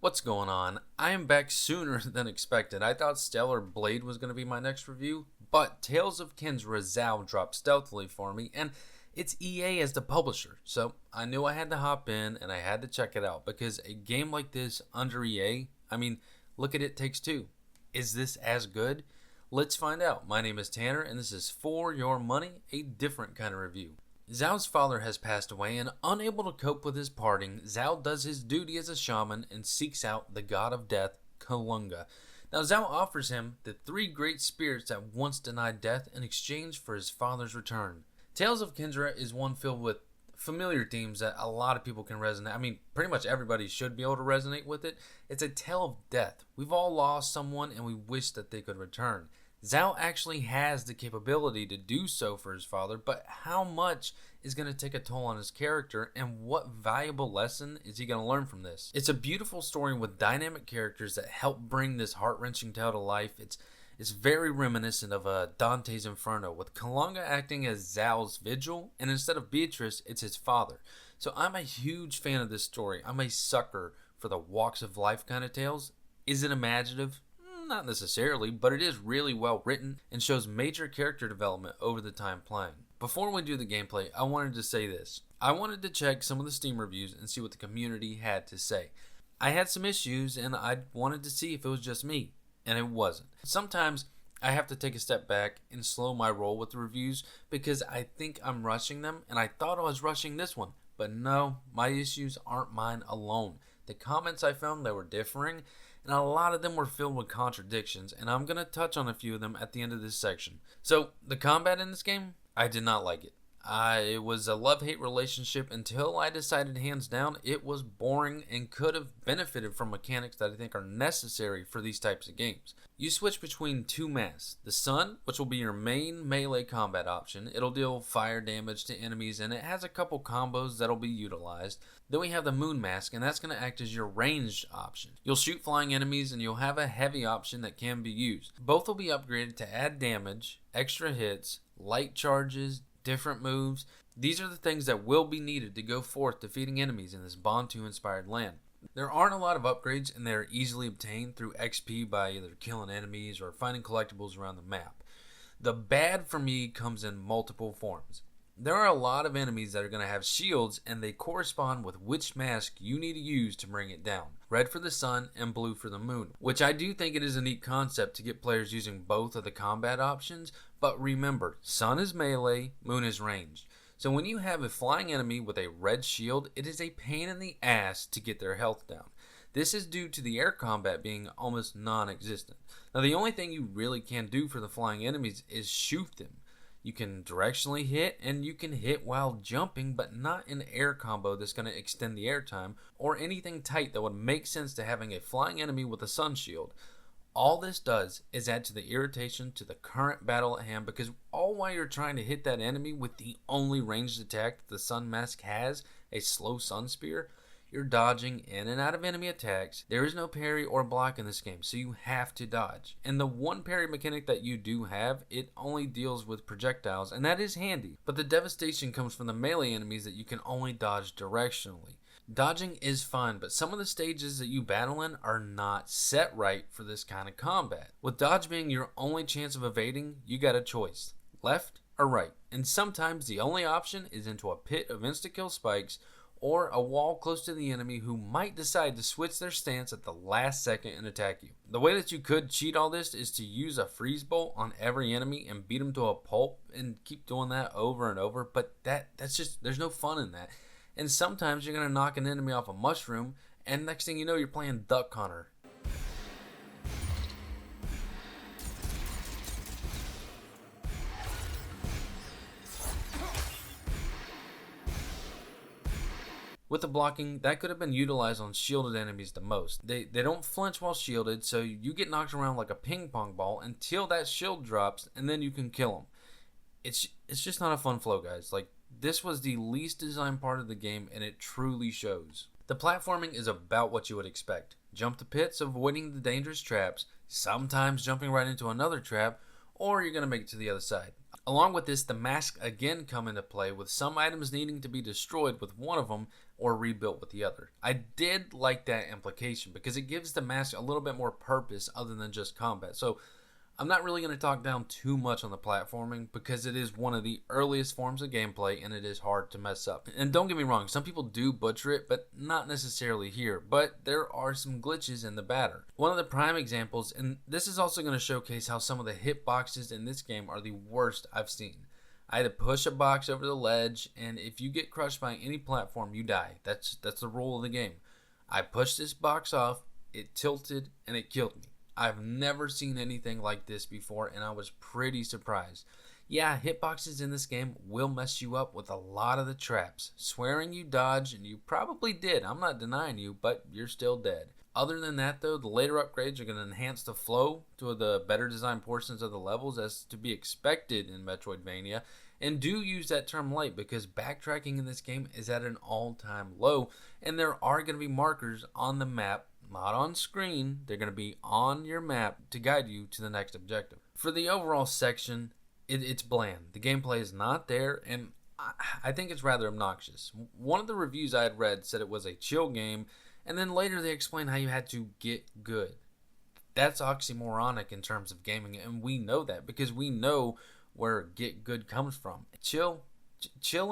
What's going on? I am back sooner than expected. I thought Stellar Blade was going to be my next review, but Tales of Kenzera Zao dropped stealthily for me, and it's EA as the publisher, so I knew I had to hop in and I had to check it out, because a game like this under EA, look at It Takes Two. Is this as good? Let's find out. My name is Tanner, and this is For Your Money, a different kind of review. Zhao's father has passed away, and unable to cope with his parting, Zhao does his duty as a shaman and seeks out the god of death, Kalunga. Now Zhao offers him the three great spirits that once denied death in exchange for his father's return. Tales of Kenzera is one filled with familiar themes that a lot of people can resonate. Pretty much everybody should be able to resonate with it. It's a tale of death. We've all lost someone and we wish that they could return. Zhao actually has the capability to do so for his father, but how much is going to take a toll on his character, and what valuable lesson is he going to learn from this? It's a beautiful story with dynamic characters that help bring this heart-wrenching tale to life. It's very reminiscent of Dante's Inferno, with Kalunga acting as Zhao's vigil, and instead of Beatrice, it's his father. So I'm a huge fan of this story. I'm a sucker for the walks of life kind of tales. Is it imaginative? Not necessarily, but it is really well written and shows major character development over the time playing. Before we do the gameplay, I wanted to say this. I wanted to check some of the Steam reviews and see what the community had to say. I had some issues and I wanted to see if it was just me, and it wasn't. Sometimes I have to take a step back and slow my roll with the reviews because I think I'm rushing them, and I thought I was rushing this one, but no, my issues aren't mine alone. The comments I found, they were differing, and a lot of them were filled with contradictions, and I'm going to touch on a few of them at the end of this section. So, the combat in this game, I did not like it. It was a love-hate relationship until I decided hands down it was boring and could have benefited from mechanics that I think are necessary for these types of games. You switch between two masks. The sun, which will be your main melee combat option. It'll deal fire damage to enemies, and it has a couple combos that'll be utilized. Then we have the moon mask, and that's going to act as your ranged option. You'll shoot flying enemies, and you'll have a heavy option that can be used. Both will be upgraded to add damage, extra hits, light charges, different moves. These are the things that will be needed to go forth defeating enemies in this Bantu-inspired land. There aren't a lot of upgrades, and they are easily obtained through XP by either killing enemies or finding collectibles around the map. The bad for me comes in multiple forms. There are a lot of enemies that are going to have shields, and they correspond with which mask you need to use to bring it down. Red for the sun and blue for the moon, which I do think it is a neat concept to get players using both of the combat options, but remember, sun is melee, moon is ranged. So when you have a flying enemy with a red shield, it is a pain in the ass to get their health down. This is due to the air combat being almost non-existent. Now the only thing you really can do for the flying enemies is shoot them. You can directionally hit, and you can hit while jumping, but not an air combo that's going to extend the air time, or anything tight that would make sense to having a flying enemy with a sun shield. All this does is add to the irritation to the current battle at hand, because all while you're trying to hit that enemy with the only ranged attack that the sun mask has, a slow sun spear, you're dodging in and out of enemy attacks. There is no parry or block in this game, so you have to dodge. And the one parry mechanic that you do have, it only deals with projectiles, and that is handy. But the devastation comes from the melee enemies that you can only dodge directionally. Dodging is fine, but some of the stages that you battle in are not set right for this kind of combat. With dodge being your only chance of evading, you got a choice, left or right. And sometimes the only option is into a pit of insta-kill spikes, or a wall close to the enemy who might decide to switch their stance at the last second and attack you. The way that you could cheat all this is to use a freeze bolt on every enemy and beat them to a pulp and keep doing that over and over, but that's just, there's no fun in that. And sometimes you're going to knock an enemy off a mushroom, and next thing you know, you're playing Duck Hunter. With the blocking, that could have been utilized on shielded enemies the most. They don't flinch while shielded, so you get knocked around like a ping pong ball until that shield drops, and then you can kill them. It's just not a fun flow, guys. This was the least designed part of the game, and it truly shows. The platforming is about what you would expect. Jump the pits, avoiding the dangerous traps, sometimes jumping right into another trap, or you're going to make it to the other side. Along with this, the masks again come into play, with some items needing to be destroyed with one of them or rebuilt with the other. I did like that implication because it gives the mask a little bit more purpose other than just combat. So I'm not really going to talk down too much on the platforming because it is one of the earliest forms of gameplay and it is hard to mess up. And don't get me wrong, some people do butcher it, but not necessarily here. But there are some glitches in the batter. One of the prime examples, and this is also going to showcase how some of the hitboxes in this game are the worst I've seen. I had to push a box over the ledge, and if you get crushed by any platform, you die. That's the rule of the game. I pushed this box off, it tilted, and it killed me. I've never seen anything like this before, and I was pretty surprised. Yeah, hitboxes in this game will mess you up with a lot of the traps. Swearing you dodged, and you probably did. I'm not denying you, but you're still dead. Other than that, though, the later upgrades are going to enhance the flow to the better designed portions of the levels as to be expected in Metroidvania. And do use that term light because backtracking in this game is at an all-time low, and there are going to be markers on the map, not on screen. They're going to be on your map to guide you to the next objective. For the overall section, it's bland. The gameplay is not there, and I think it's rather obnoxious. One of the reviews I had read said it was a chill game, and then later they explained how you had to get good. That's oxymoronic in terms of gaming, and we know that because we know where get good comes from. Chill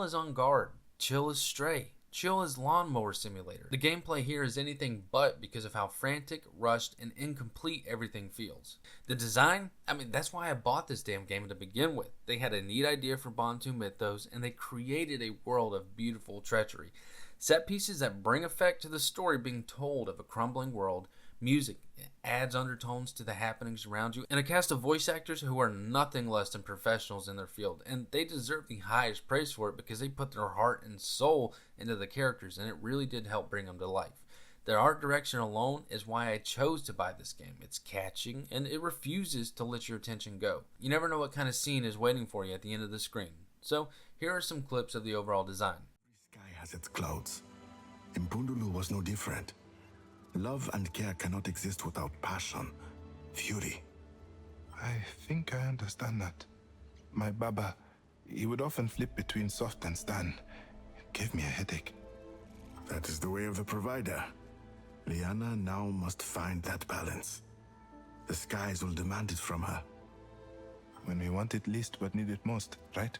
is on guard. Chill is Stray. Chill is Lawnmower Simulator. The gameplay here is anything but because of how frantic, rushed, and incomplete everything feels. The design, that's why I bought this damn game to begin with. They had a neat idea for Bantu Mythos, and they created a world of beautiful treachery. Set pieces that bring effect to the story being told of a crumbling world, music adds undertones to the happenings around you, and a cast of voice actors who are nothing less than professionals in their field, and they deserve the highest praise for it because they put their heart and soul into the characters, and it really did help bring them to life. Their art direction alone is why I chose to buy this game. It's catching, and it refuses to let your attention go. You never know what kind of scene is waiting for you at the end of the screen. So here are some clips of the overall design. Every sky has its clouds. Impundulu was no different. Love and care cannot exist without passion, fury. I think I understand that. My Baba, he would often flip between soft and stern. It gave me a headache. That is the way of the provider. Liana now must find that balance. The skies will demand it from her. When we want it least but need it most, right?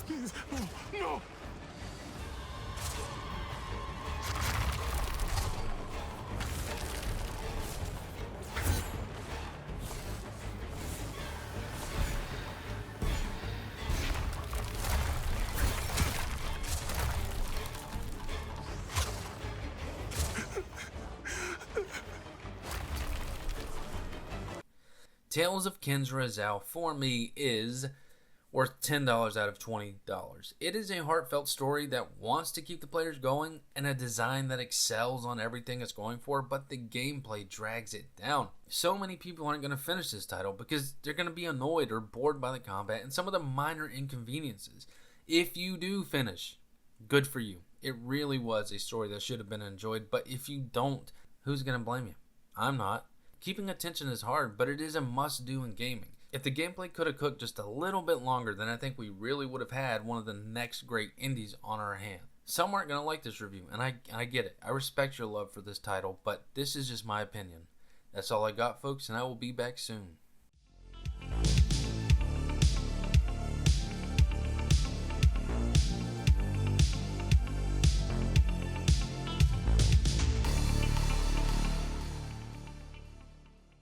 Please, no! Tales of Kenzera Zao for me is worth $10 out of $20. It is a heartfelt story that wants to keep the players going and a design that excels on everything it's going for, but the gameplay drags it down. So many people aren't going to finish this title because they're going to be annoyed or bored by the combat and some of the minor inconveniences. If you do finish, good for you. It really was a story that should have been enjoyed, but if you don't, who's going to blame you? I'm not. Keeping attention is hard, but it is a must-do in gaming. If the gameplay could have cooked just a little bit longer, then I think we really would have had one of the next great indies on our hand. Some aren't going to like this review, and I get it. I respect your love for this title, but this is just my opinion. That's all I got, folks, and I will be back soon.